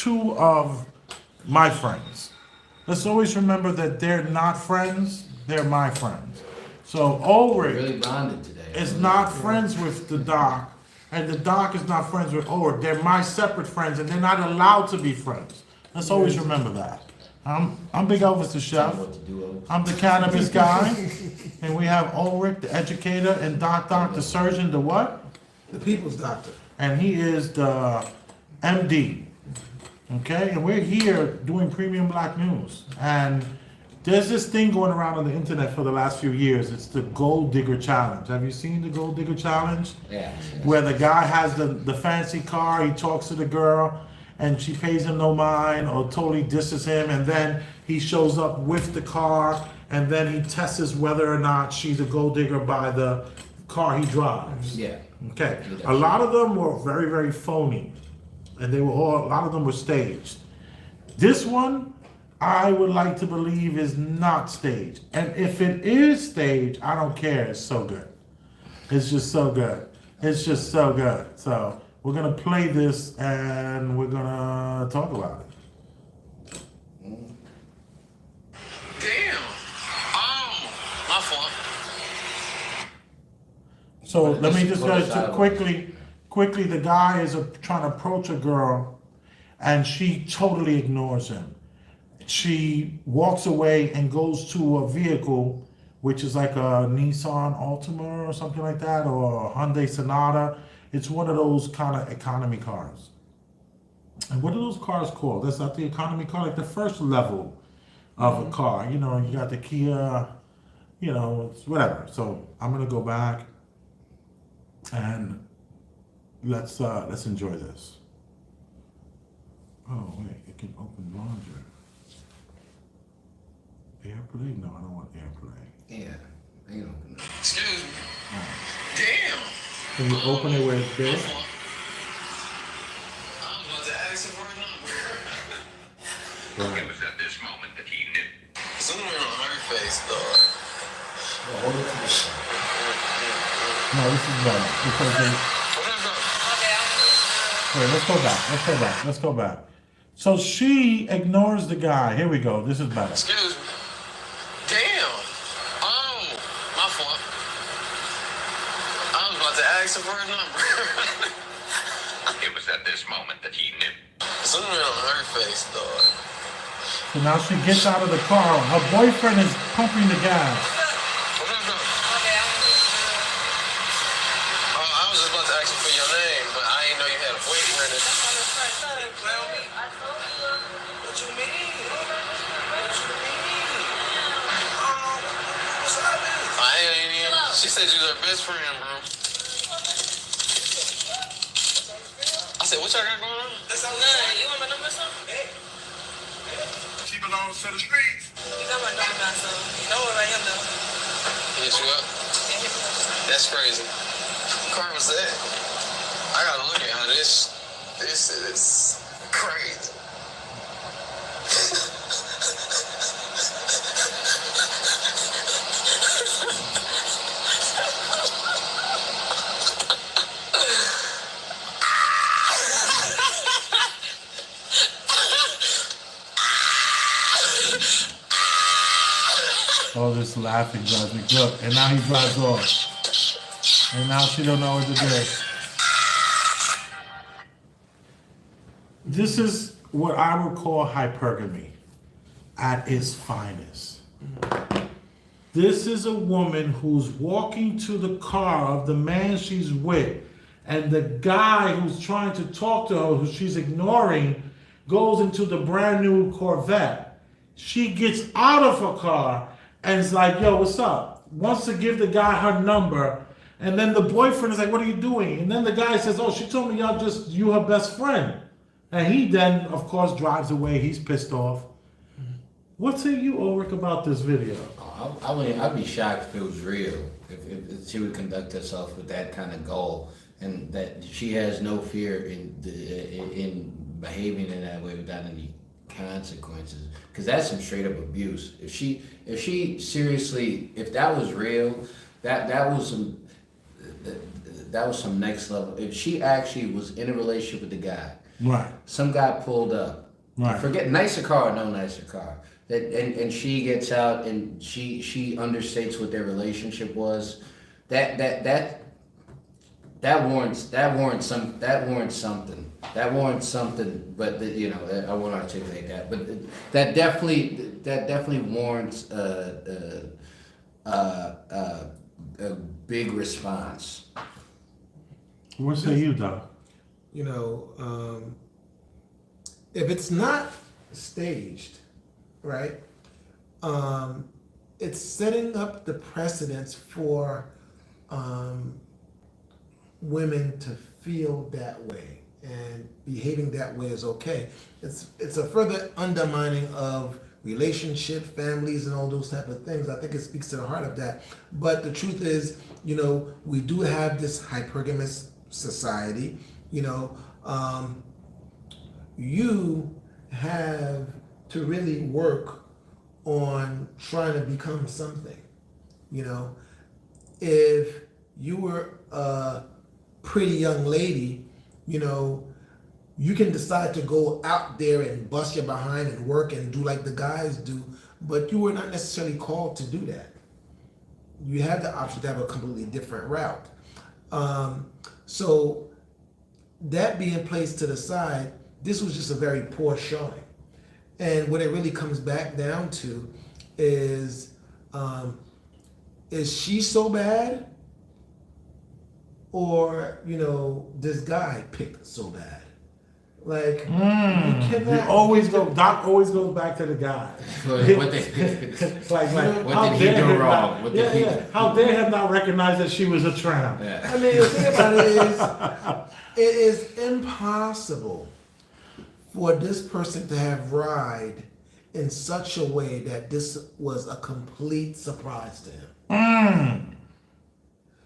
two of my friends. Let's always remember that they're not friends, they're my friends. So Ulrich Really bonded today. is not friends with the doc, and the doc is not friends with Ulrich. They're my separate friends, and they're not allowed to be friends. Let's always remember that. I'm Big Elvis the chef. I'm the cannabis guy, and we have Ulrich, the educator, and Doc the surgeon, the what? The people's doctor. And he is the MD. Okay, and we're here doing Premium Black News. And there's this thing going around on the internet for the last few years. It's the Gold Digger Challenge. Have you seen the Gold Digger Challenge? Yeah. Where the guy has the fancy car, he talks to the girl, and she pays him no mind or totally disses him, and then he shows up with the car, and then he tests whether or not she's a gold digger by the car he drives. Yeah. Okay. A lot of them were very, very phony, and a lot of them were staged. This one, I would like to believe is not staged. And if it is staged, I don't care. It's so good. It's just so good. It's just so good. So we're gonna play this and we're gonna talk about it. Damn. My fault. So let me just go to quickly. The guy is trying to approach a girl, and she totally ignores him. She walks away and goes to a vehicle, which is like a Nissan Altima or something like that, or a Hyundai Sonata. It's one of those kind of economy cars. And what are those cars called? That's not the economy car, like the first level of a car. You know, you got the Kia, you know, it's whatever. So I'm gonna go back and let's enjoy this. Oh wait, it can open laundry. Airplay? No, I don't want airplay. Yeah. I don't know. Excuse me. Damn. Can you open it where it's big? I was about to ask him for a number. It was at this moment that he knew. Something on her face, dog. Hold it to the side. No, this is better because they. Wait, let's go back. So she ignores the guy. Here we go. This is better. Excuse me. Damn. My fault. I was about to ask him for a number. It was at this moment that he knew. Something on her face, dog. So now she gets out of the car. Her boyfriend is pumping the gas. I was just about to ask you for your name, but I didn't know you had a boyfriend. What you mean? She said you was her best friend, bro. I said, what y'all got going on? That's all good. You want my number or something? Hey. She belongs to the streets. You got my number now, so you know where I am though. Hit you up? That's crazy. What car was that? I gotta look at her. This is crazy. Oh, this laughing drives me. Look, and now he drives off. And now she don't know what to do. This is what I would call hypergamy at its finest. This is a woman who's walking to the car of the man she's with, and the guy who's trying to talk to her, who she's ignoring, goes into the brand new Corvette. She gets out of her car and is like, yo, what's up? Wants to give the guy her number. And then the boyfriend is like, what are you doing? And then the guy says, oh, she told me you her best friend. And he then, of course, drives away. He's pissed off. What say you, Ulrich, about this video? I'd be shocked if it was real, if she would conduct herself with that kind of goal, and that she has no fear in behaving in that way without any consequences, because that's some straight up abuse. If she seriously, if that was real, that was some next level. If she actually was in a relationship with the guy Right. Some guy pulled up. Right. Forget nicer car or no nicer car. And she gets out and she understates what their relationship was. That warrants something. But I won't articulate that. But that definitely warrants a big response. What say you, Doc? If it's not staged, right, it's setting up the precedence for women to feel that way, and behaving that way is okay. It's a further undermining of relationship, families, and all those type of things. I think it speaks to the heart of that. But the truth is, we do have this hypergamous society. You have to really work on trying to become something. If you were a pretty young lady, you can decide to go out there and bust your behind and work and do like the guys do, but you were not necessarily called to do that. You had the option to have a completely different route. So that being placed to the side, this was just a very poor showing. And what it really comes back down to is she so bad, or this guy picked so bad? Like, you cannot. Doc always goes back to the guy. What did he do wrong? How dare him not recognize that she was a tramp? Yeah. I mean, the thing about it is, it is impossible for this person to have lied in such a way that this was a complete surprise to him.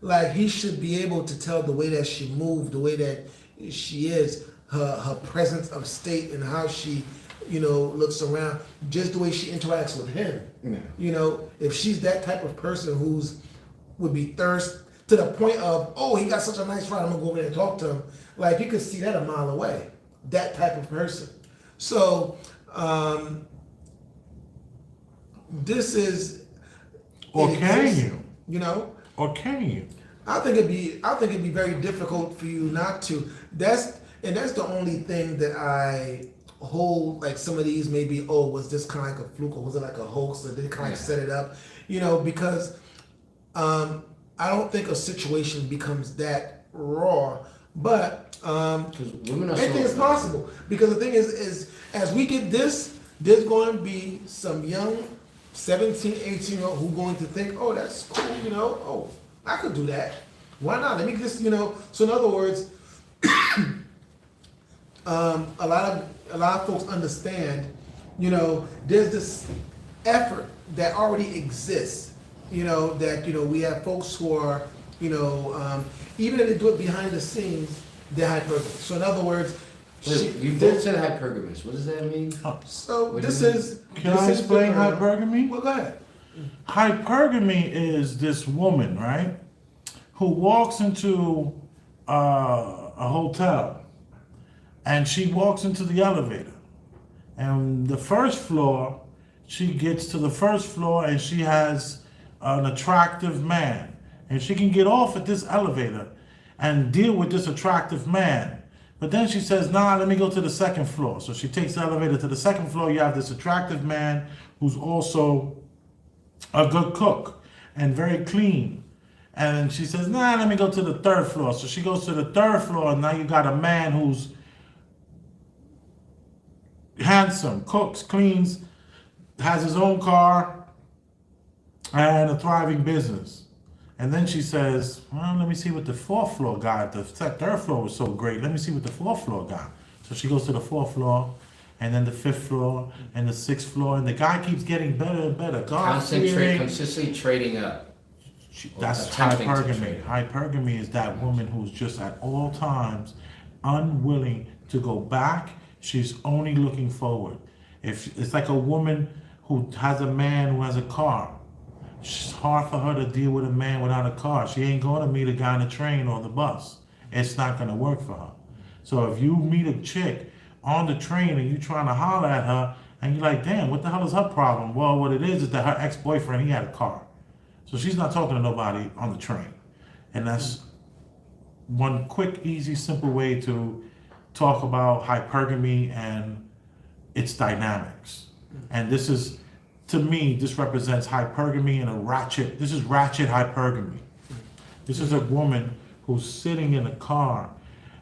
Like, he should be able to tell the way that she moved, the way that she is, her presence of state, and how she, looks around, just the way she interacts with him. Yeah. If she's that type of person would be thirst to the point of, oh, he got such a nice ride, I'm gonna go over there and talk to him. Like, you could see that a mile away. That type of person. So, this is. Or can exists, you? Or can you? I think it'd be very difficult for you not to. That's the only thing that I hold. Like, some of these maybe, was this kind of like a fluke, or was it like a hoax, or did they kind of set it up? Because I don't think a situation becomes that raw, but anything is possible. Because the thing is as we get this, there's going to be some young 17, 18-year-old who going to think, oh, that's cool, I could do that. Why not? Let me just, So in other words, a lot of folks understand, there's this effort that already exists, that, we have folks who are, even if they do it behind the scenes, they're hypergamous. So in other words, You both said hypergamous. What does that mean? So this is. Can I explain hypergamy? Well, go ahead. Hypergamy is this woman, right, who walks into a hotel, and she walks into the elevator, and the first floor, she gets to the first floor, and she has an attractive man, and she can get off at this elevator and deal with this attractive man. But then she says, nah, let me go to the second floor. So she takes the elevator to the second floor. You have this attractive man who's also a good cook and very clean. And she says, nah, let me go to the third floor. So she goes to the third floor, and now you got a man who's handsome, cooks, cleans, has his own car, and a thriving business. And then she says, well, let me see what the fourth floor guy, the third floor was so great. Let me see what the fourth floor got. So she goes to the fourth floor, and then the fifth floor, and the sixth floor, and the guy keeps getting better and better. Consistently trading up. That's hypergamy. Hypergamy is that woman who's just at all times unwilling to go back. She's only looking forward. If it's like a woman who has a man who has a car. It's hard for her to deal with a man without a car. She ain't going to meet a guy on the train or the bus. It's not going to work for her. So if you meet a chick on the train and you trying to holler at her and you're like, damn, what the hell is her problem? Well, what it is that her ex-boyfriend, he had a car. So she's not talking to nobody on the train. And that's one quick, easy, simple way to talk about hypergamy and its dynamics. And this is, to me, this represents hypergamy in a ratchet, this is ratchet hypergamy. This is a woman who's sitting in a car,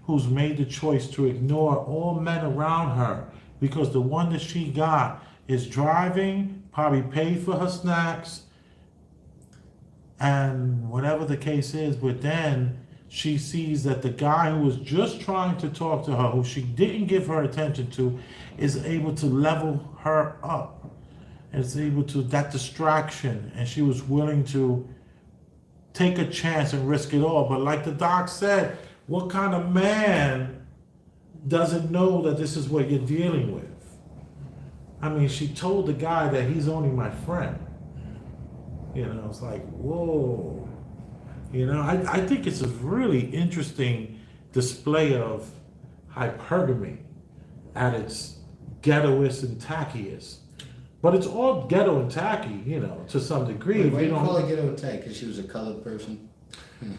who's made the choice to ignore all men around her because the one that she got is driving, probably paid for her snacks, and whatever the case is, but then she sees that the guy who was just trying to talk to her, who she didn't give her attention to, is able to level her up. And is able to, that distraction, and she was willing to take a chance and risk it all. But like the doc said, what kind of man doesn't know that this is what you're dealing with? I mean, she told the guy that he's only my friend. You know, it's like, whoa. You know, I think it's a really interesting display of hypergamy at its ghettoest and tackiest. But it's all ghetto and tacky, you know, to some degree. Why do you call it ghetto and tacky? Because she was a colored person?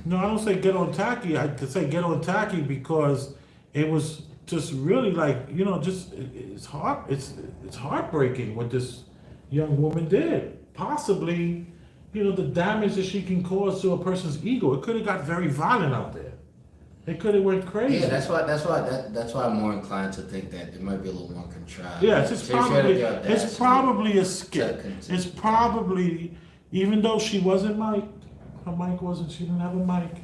No, I don't say ghetto and tacky. I say ghetto and tacky because it was just really like, you know, just it's heartbreaking what this young woman did. Possibly, you know, the damage that she can cause to a person's ego. It could have got very violent out there. It could have went crazy. Yeah, that's why I'm more inclined to think that it might be a little more contrived. Yeah, it's probably a skit. It's probably, even though she wasn't mic'd, her mic wasn't, she didn't have a mic.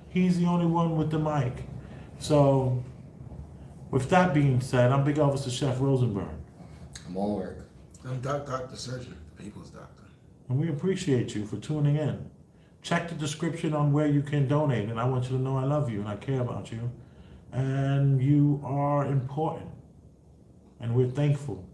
He's the only one with the mic. So, with that being said, I'm Big Officer Chef Rosenberg. I'm on work. I'm Dr. Surgeon, people's doctor. And we appreciate you for tuning in. Check the description on where you can donate, and I want you to know I love you and I care about you. And you are important. And we're thankful